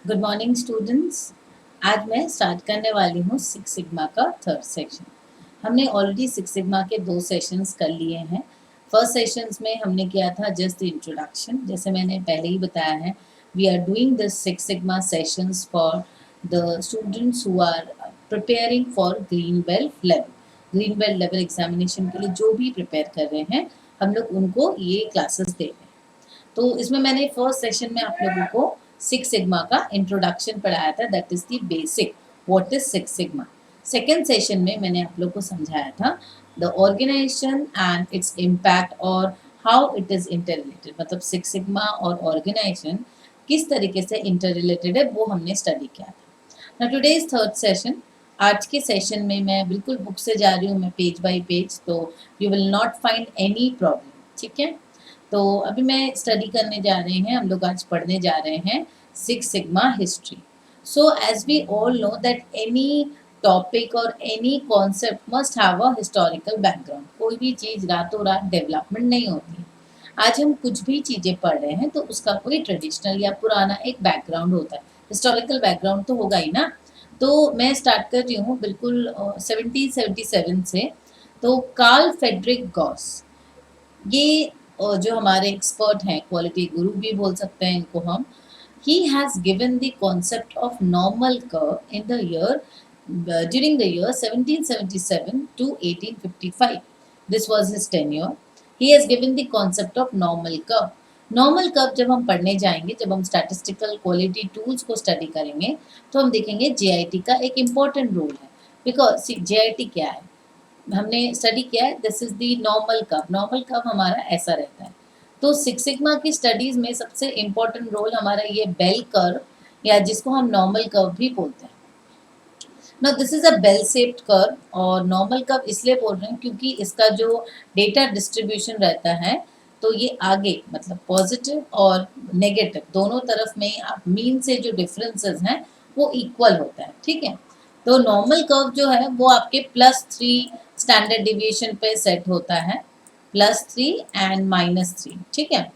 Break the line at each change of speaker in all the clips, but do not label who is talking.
Good morning students. आज मैं start करने वाली हूँ सिक्स सिग्मा का थर्ड सेशन। हमने ऑलरेडी सिक्स सिग्मा के 2 सेशंस कर लिए हैं। फर्स्ट सेशंस में हमने किया था जस्ट इंट्रोडक्शन, जैसे मैंने पहले ही बताया है। We are doing this six sigma sessions for the students who are preparing for green belt level examination के लिए जो भी प्रिपेयर कर रहे हैं, हम लोग उनको ये क्लासेस दे रहे हैं। तो इसमें मैंने फर्स्ट सेशन में आप लोगों को सिक्स सिग्मा का इंट्रोडक्शन पढ़ाया था, that is the basic what is Six Sigma. Second session में मैंने आप लोग को समझाया था the organisation and its impact और how it is inter related, मतलब सिक्स सिग्मा और ऑर्गेनाइजेशन किस तरीके से इंटर रिलेटेड है वो हमने स्टडी किया था। Today is third session. आज के सेशन में मैं बिल्कुल बुक से जा रही हूँ, मैं पेज बाय पेज, तो you will not find any problem. ठीक है, तो अभी मैं स्टडी करने जा रहे हैं, हम लोग आज पढ़ने जा रहे हैं Six Sigma history. So as we all know that any topic और any concept must have a historical background. कोई भी चीज़ रातों रात डेवलपमेंट नहीं होती। आज हम कुछ भी चीज़ें पढ़ रहे हैं तो उसका कोई ट्रेडिशनल या पुराना एक बैकग्राउंड होता है, हिस्टोरिकल बैकग्राउंड तो होगा ही ना। तो मैं स्टार्ट कर रही हूँ बिल्कुल 1777 से। तो कार्ल फेडरिक गॉस, ये जो हमारे एक्सपर्ट हैं, क्वालिटी गुरु भी बोल सकते हैं इनको हम, he has given the concept of normal curve in the year during the year 1777 to 1855. This was his tenure. He has given the concept of normal curve. Normal curve जब हम पढ़ने जाएंगे, जब हम स्टैटिस्टिकल क्वालिटी टूल्स को study करेंगे, तो हम देखेंगे जेआईटी का एक इम्पॉर्टेंट रोल है। बिकॉज जेआईटी क्या है, हमने स्टडी किया है, this is the normal curve. Normal curve हमारा ऐसा रहता है। तो सिक्स सिग्मा की स्टडीज में सबसे इम्पोर्टेंट रोल हमारा ये बेल कर्व, या जिसको हम नॉर्मल कर्व भी बोलते हैं। ना this is a bell shaped curve, और नॉर्मल कर्व इसलिए बोल रहे हैं क्योंकि इसका जो डेटा डिस्ट्रीब्यूशन रहता है, तो ये आगे मतलब पॉजिटिव और नेगेटिव दोनों तरफ में आप मीन से जो डिफरेंसेस हैं वो इक्वल होता है। ठीक है, तो नॉर्मल कर्व जो है वो आपके +3 स्टैंडर्ड डिविएशन पे सेट होता है, +3 एंड -3। ठीक है,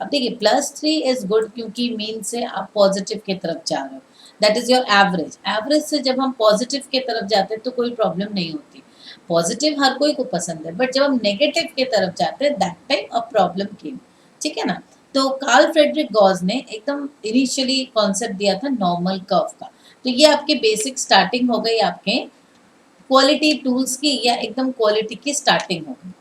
अब देखिए +3 इज गुड क्योंकि मीन से आप पॉजिटिव की तरफ जा रहे हो, that is your average. Average से जब हम पॉजिटिव की तरफ जाते हैं तो कोई प्रॉब्लम नहीं होती, पॉजिटिव हर कोई को पसंद है, बट जब हम नेगेटिव की तरफ जाते हैं दैट टाइम अ प्रॉब्लम केम। ठीक है ना। तो कार्ल फ्रेडरिक गॉस ने एकदम इनिशियली कॉन्सेप्ट दिया था नॉर्मल कर्व का। तो ये आपके बेसिक स्टार्टिंग हो गई आपके क्वालिटी टूल्स की, या एकदम क्वालिटी की स्टार्टिंग हो गई।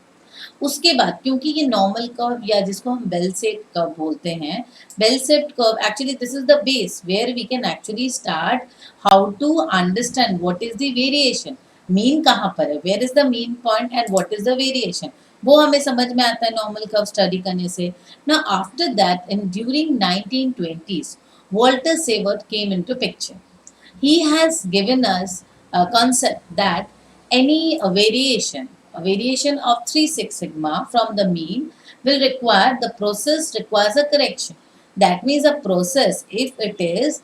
उसके बाद क्योंकि ये नॉर्मल कर्व या जिसको हम बेल शेप्ड कर्व बोलते हैं, bell shaped curve actually this is the base where we can actually start how to understand what is the variation. Mean कहाँ पर है, where is the mean point and what is the variation, वो हमें समझ में आता है normal curve study करने से ना। After that in during 1920s Walter Savart came into picture. He has given us a concept that any a variation of 3 6 sigma from the mean will require, the process requires a correction. That means a process, if it is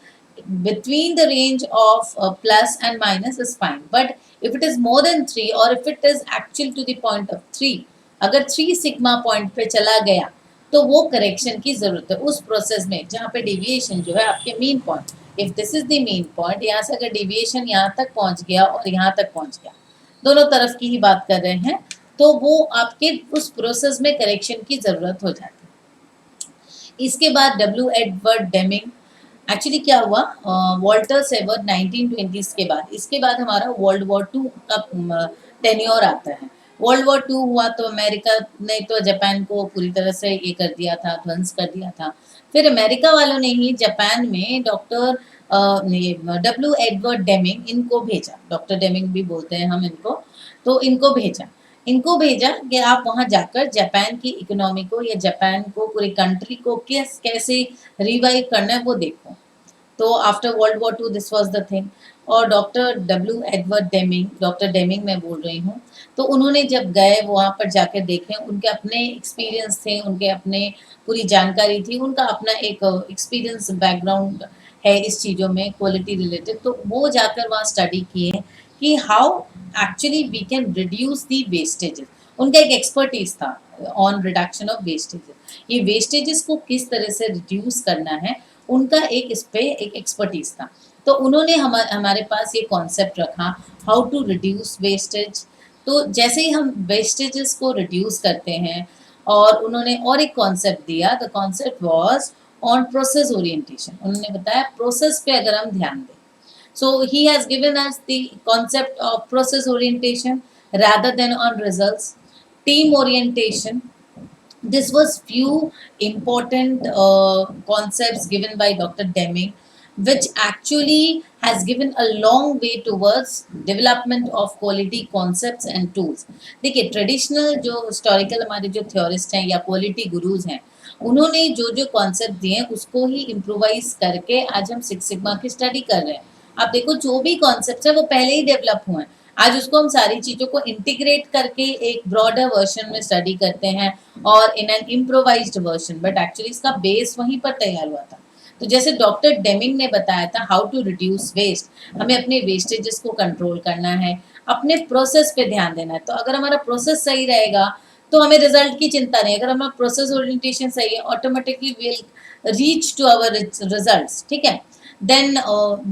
between the range of plus and minus is fine, but if it is more than 3 or if it is actual to the point of 3, अगर 3 sigma point पे चला गया तो वो correction की जरूरत है उस प्रोसेस में जहाँ पे डेविएशन जो है आपके mean point, if this is the main point, यहाँ से अगर डेविएशन यहाँ तक पहुँच गया और यहाँ तक पहुँच गया, दोनों तरफ की ही बात कर रहे हैं, तो वो आपके उस प्रोसेस में करेक्शन की ज़रूरत हो जाती है। इसके बाद डब्ल्यू एडवर्ड डेमिंग, एक्चुअली क्या हुआ, वॉल्टर सेवर्ट 1920s के बाद, इसके बाद हमारा वर्ल्ड वॉर 2 का टेन्योर आता है। वर्ल्ड वॉर 2 हुआ तो अमेरिका ने तो जापान को पूरी तरह से ये कर दिया था, ध्वंस कर दिया था। फिर अमेरिका वालों ने ही जापान में डॉक्टर डब्ल्यू एडवर्ड डेमिंग इनको भेजा, डॉक्टर डेमिंग भी बोलते हैं हम इनको, तो इनको भेजा कि आप वहाँ जाकर जापान की इकोनॉमी को या जापान को पूरी कंट्री को कैसे रिवाइव करना है वो देखो। तो after World War 2 this was the thing. और doctor W Edward Deming, doctor Deming मैं बोल रही हूँ, तो उन्होंने जब गए वहाँ पर जाकर देखे, उनके अपने एक्सपीरियंस थे, उनके अपने पूरी जानकारी थी, उनका अपना एक एक्सपीरियंस बैकग्राउंड है इस चीज़ों में क्वालिटी रिलेटेड, तो वो जाकर वहाँ स्टडी किए कि how actually we can reduce the wastages. उनका एक एक्सपर्टीज था ऑन रिडक्शन ऑफ वेस्टेजेस, ये वेस्टेजेस को किस तरह से रिड्यूस करना है उनका एक इस पे एक एक्सपर्टीज था। तो उन्होंने हमारे पास ये कॉन्सेप्ट रखा, हाउ टू रिड्यूस वेस्टेज। तो जैसे ही हम वेस्टेजेस को रिड्यूस करते हैं, और उन्होंने और एक कॉन्सेप्ट दिया, the concept was on process orientation. उन्होंने बताया प्रोसेस पे अगर हम ध्यान दें, so he has given us the concept of process orientation rather than on results. Team orientation, this was few important concepts given by Dr. Deming, which actually has given a long way towards development of quality concepts and tools. देखिए traditional जो historical हमारे जो theorist हैं या quality gurus हैं, उन्होंने जो जो कॉन्सेप्ट दिए हैं उसको ही इम्प्रोवाइज करके आज हम सिक्स सिग्मा की स्टडी कर रहे हैं। आप देखो जो भी कॉन्सेप्ट है वो पहले ही डेवलप हुए हैं, आज उसको हम सारी चीज़ों को इंटीग्रेट करके एक ब्रॉडर वर्जन में स्टडी करते हैं और in an improvised version, but actually इसका बेस वहीं पर तैयार हुआ था। तो जैसे डॉक्टर डेमिंग ने बताया था हाउ टू रिड्यूस वेस्ट, हमें अपने वेस्टेजेस को कंट्रोल करना है, अपने प्रोसेस पे ध्यान देना है। तो अगर हमारा प्रोसेस सही रहेगा तो हमें रिजल्ट की चिंता नहीं, अगर हमारा प्रोसेस ओरिएंटेशन सही है automatically will reach to our results, ठीक है। Then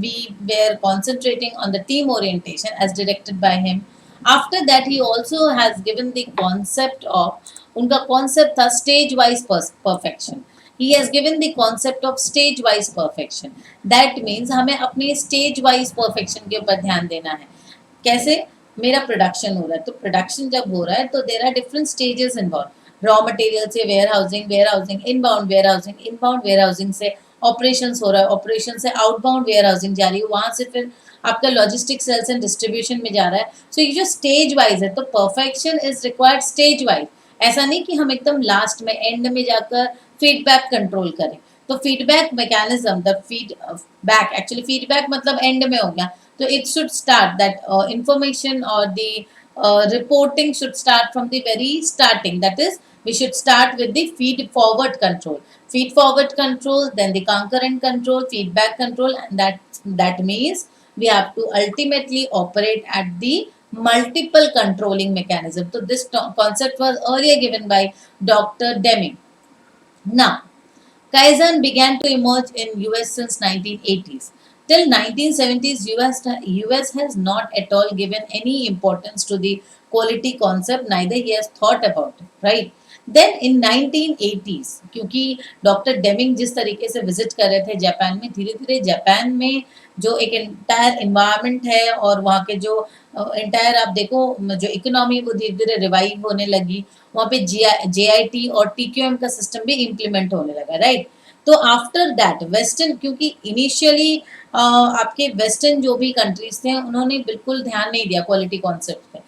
we were concentrating on the team orientation as directed by him. After that he also has given the concept of, उनका concept था stage wise perfection. He has given the concept of stage wise perfection. That means हमें अपने stage wise perfection के ऊपर ध्यान देना है। कैसे? मेरा प्रोडक्शन हो रहा है, तो प्रोडक्शन जब हो रहा है तो there are different stages involve. Raw material से warehousing, inbound warehousing, inbound warehousing से ऑपरेशंस हो रहा है, ऑपरेशन से आउटबाउंड वेयर हाउसिंग जा रही है, वहां से फिर आपका लॉजिस्टिक सेल्स एंड डिस्ट्रीब्यूशन में जा रहा है। सो ये जो स्टेज वाइज है, तो perfection is required stage wise. ऐसा नहीं कि हम एकदम लास्ट में एंड में जाकर फीडबैक कंट्रोल करें। तो feedback mechanism, the feedback, actually feedback मतलब एंड में हो गया, तो it should start that information or the reporting should start from the very starting. That is, we should start with the feed forward control, then the concurrent control, feedback control, and that means we have to ultimately operate at the multiple controlling mechanism. So this concept was earlier given by Dr. Deming. Now Kaizen began to emerge in US since 1980s. Till 1970s, US has not at all given any importance to the quality concept, neither he has thought about it, right? Then in 1980s, क्योंकि doctor Deming जिस तरीके से visit कर रहे थे Japan में, धीरे धीरे जापान में जो एक एंटायर इन्वायरमेंट है और वहाँ के जो एंटायर आप देखो जो इकोनॉमी वो धीरे धीरे रिवाइव होने लगी, वहाँ पे JIT और TQM का सिस्टम भी इम्प्लीमेंट होने लगा, राइट। तो आफ्टर दैट वेस्टर्न, क्योंकि इनिशियली आपके वेस्टर्न जो भी कंट्रीज थे उन्होंने बिल्कुल ध्यान नहीं दिया क्वालिटी कॉन्सेप्ट पे।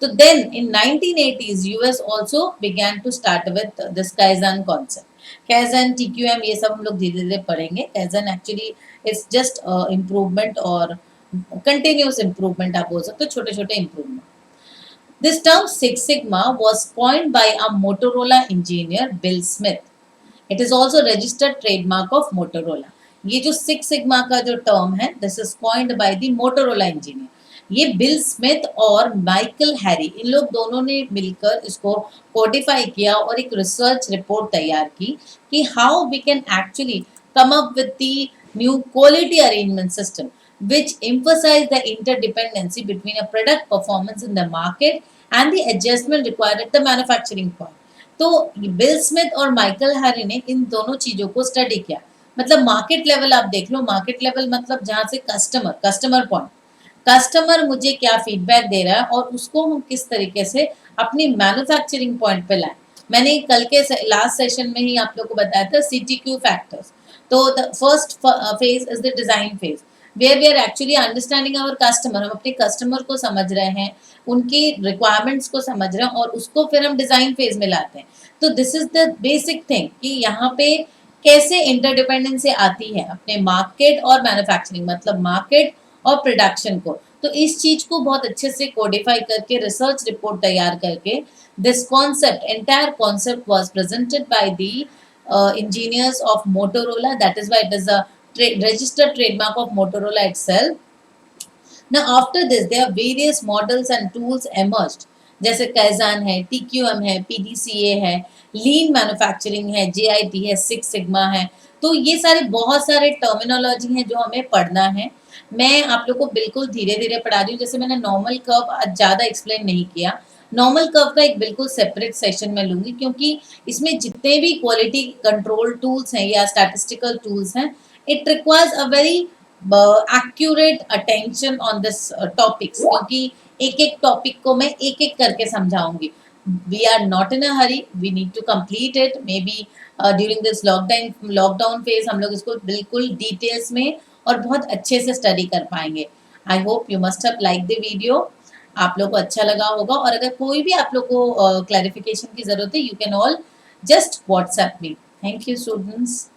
तो then in 1980s US also began to start with this Kaizen concept. Kaizen, TQM ये सब हम लोग धीरे धीरे पढ़ेंगे। Kaizen actually is just improvement और continuous improvement, आप बोल सकते हो, छोटे छोटे improvement. This term Six Sigma was coined by a Motorola engineer Bill Smith. It is also registered trademark of Motorola. ये जो सिक्स सिग्मा का जो टर्म है, this is coined by the Motorola engineer. ये बिल स्मिथ और Michael Harry, इन लोग दोनों ने मिलकर इसको कोडिफाई किया और एक रिसर्च रिपोर्ट तैयार की कि how we can actually come up with the new quality arrangement system which emphasize the interdependency between a product performance in the market and the adjustment required at the manufacturing point. तो bill Smith और Michael Harry ने इन दोनों चीजों को study किया। मतलब market level आप देख लो, मार्केट लेवल मतलब जहाँ से कस्टमर पॉइंट, कस्टमर मुझे क्या फीडबैक दे रहा है और उसको हम किस तरीके से अपनी मैन्युफैक्चरिंग पॉइंट पे लाएं। मैंने कल के लास्ट सेशन में ही आप लोग को बताया था CTQ फैक्टर्स। तो the first phase is the design phase, where we are actually understanding our customer. हम अपने कस्टमर को समझ रहे हैं, उनकी रिक्वायरमेंट्स को समझ रहे हैं और उसको फिर हम डिजाइन फेज में लाते हैं। तो this is the basic thing कि यहाँ पे कैसे इंटरडिपेंडेंसी आती है अपने मार्केट और मैन्युफैक्चरिंग, मतलब मार्केट और प्रोडक्शन को। तो इस चीज को बहुत अच्छे से कोडिफाई करके रिसर्च रिपोर्ट तैयार करके this concept, entire concept was presented by the engineers of Motorola. That is why it is a registered trademark of Motorola itself. Now after this there are various models and tools emerged, जैसे Kaizen है, TQM है, PDCA है, लीन manufacturing है, JIT है, six sigma है। तो ये सारे बहुत सारे टर्मिनोलॉजी हैं जो हमें पढ़ना है। मैं आप लोग को बिल्कुल धीरे-धीरे पढ़ा रही हूँ, जैसे मैंने नॉर्मल कर्व आज ज़्यादा एक्सप्लेन नहीं किया। नॉर्मल कर्व का एक बिल्कुल सेपरेट सेशन मैं लूँगी, क्योंकि इसमें जितने भी क्वालिटी कंट्रोल टूल्स हैं या स्टैटिस्टिकल टूल्स हैं, it requires a very accurate attention on this topics, क्योंकि एक-एक टॉपिक को मैं एक-एक करके समझाऊँगी। We are not in a hurry, we need to complete it, maybe during this lockdown phase हम लोग इसको बिल्कुल डिटेल्स में और बहुत अच्छे से स्टडी कर पाएंगे। I hope you must have like the video. आप लोग को अच्छा लगा होगा, और अगर कोई भी आप लोग को क्लैरिफिकेशन की जरूरत है, you can all just WhatsApp me. Thank you students.